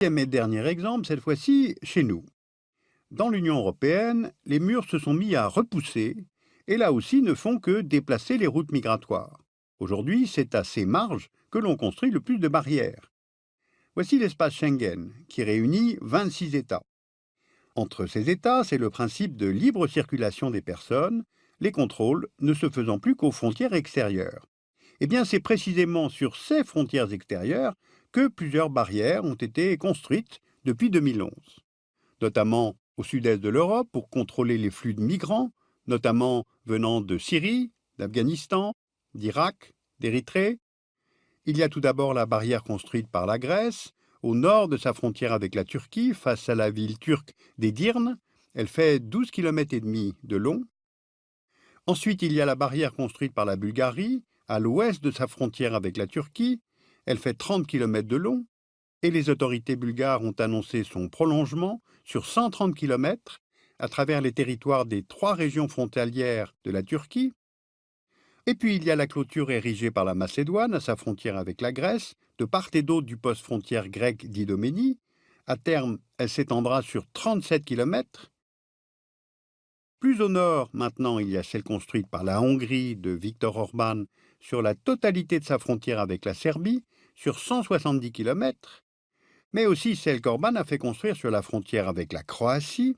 Troisième et dernier exemple, cette fois-ci chez nous. Dans l'Union européenne, les murs se sont mis à repousser et là aussi ne font que déplacer les routes migratoires. Aujourd'hui, c'est à ces marges que l'on construit le plus de barrières. Voici l'espace Schengen, qui réunit 26 États. Entre ces États, c'est le principe de libre circulation des personnes, les contrôles ne se faisant plus qu'aux frontières extérieures. Eh bien, c'est précisément sur ces frontières extérieures que plusieurs barrières ont été construites depuis 2011, notamment au sud-est de l'Europe pour contrôler les flux de migrants, notamment venant de Syrie, d'Afghanistan, d'Irak, d'Érythrée. Il y a tout d'abord la barrière construite par la Grèce, au nord de sa frontière avec la Turquie, face à la ville turque d'Edirne. Elle fait 12,5 km de long. Ensuite, il y a la barrière construite par la Bulgarie, à l'ouest de sa frontière avec la Turquie. Elle fait 30 km de long. Et les autorités bulgares ont annoncé son prolongement sur 130 km à travers les territoires des 3 régions frontalières de la Turquie. Et puis il y a la clôture érigée par la Macédoine à sa frontière avec la Grèce, de part et d'autre du poste frontière grec d'Idoménie. À terme, elle s'étendra sur 37 km. Plus au nord, maintenant, il y a celle construite par la Hongrie de Viktor Orban sur la totalité de sa frontière avec la Serbie, sur 170 km, mais aussi celle qu'Orban a fait construire sur la frontière avec la Croatie.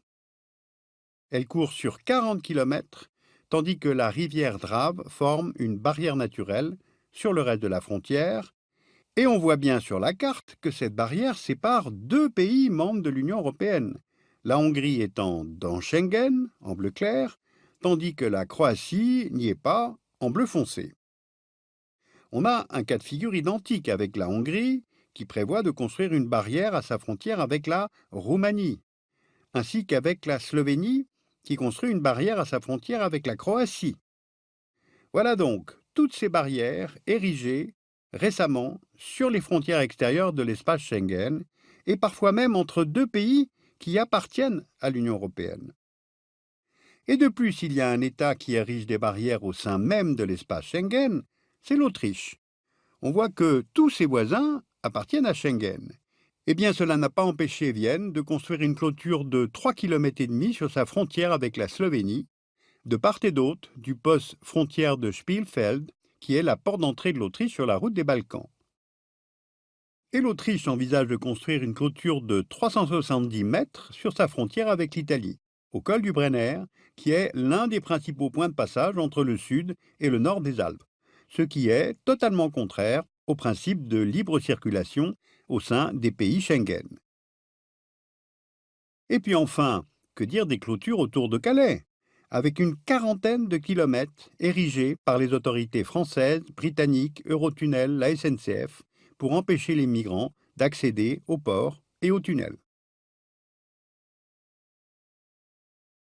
Elle court sur 40 km, tandis que la rivière Drave forme une barrière naturelle sur le reste de la frontière. Et on voit bien sur la carte que cette barrière sépare 2 pays membres de l'Union européenne, la Hongrie étant dans Schengen, en bleu clair, tandis que la Croatie n'y est pas, en bleu foncé. On a un cas de figure identique avec la Hongrie, qui prévoit de construire une barrière à sa frontière avec la Roumanie, ainsi qu'avec la Slovénie, qui construit une barrière à sa frontière avec la Croatie. Voilà donc toutes ces barrières érigées récemment sur les frontières extérieures de l'espace Schengen, et parfois même entre 2 pays qui appartiennent à l'Union européenne. Et de plus, il y a un État qui érige des barrières au sein même de l'espace Schengen, c'est l'Autriche. On voit que tous ses voisins appartiennent à Schengen. Eh bien, cela n'a pas empêché Vienne de construire une clôture de 3,5 km sur sa frontière avec la Slovénie, de part et d'autre du poste frontière de Spielfeld, qui est la porte d'entrée de l'Autriche sur la route des Balkans. Et l'Autriche envisage de construire une clôture de 370 mètres sur sa frontière avec l'Italie, au col du Brenner, qui est l'un des principaux points de passage entre le sud et le nord des Alpes, ce qui est totalement contraire au principe de libre circulation au sein des pays Schengen. Et puis enfin, que dire des clôtures autour de Calais, avec une quarantaine de kilomètres érigés par les autorités françaises, britanniques, Eurotunnel, la SNCF, pour empêcher les migrants d'accéder au port et au tunnel.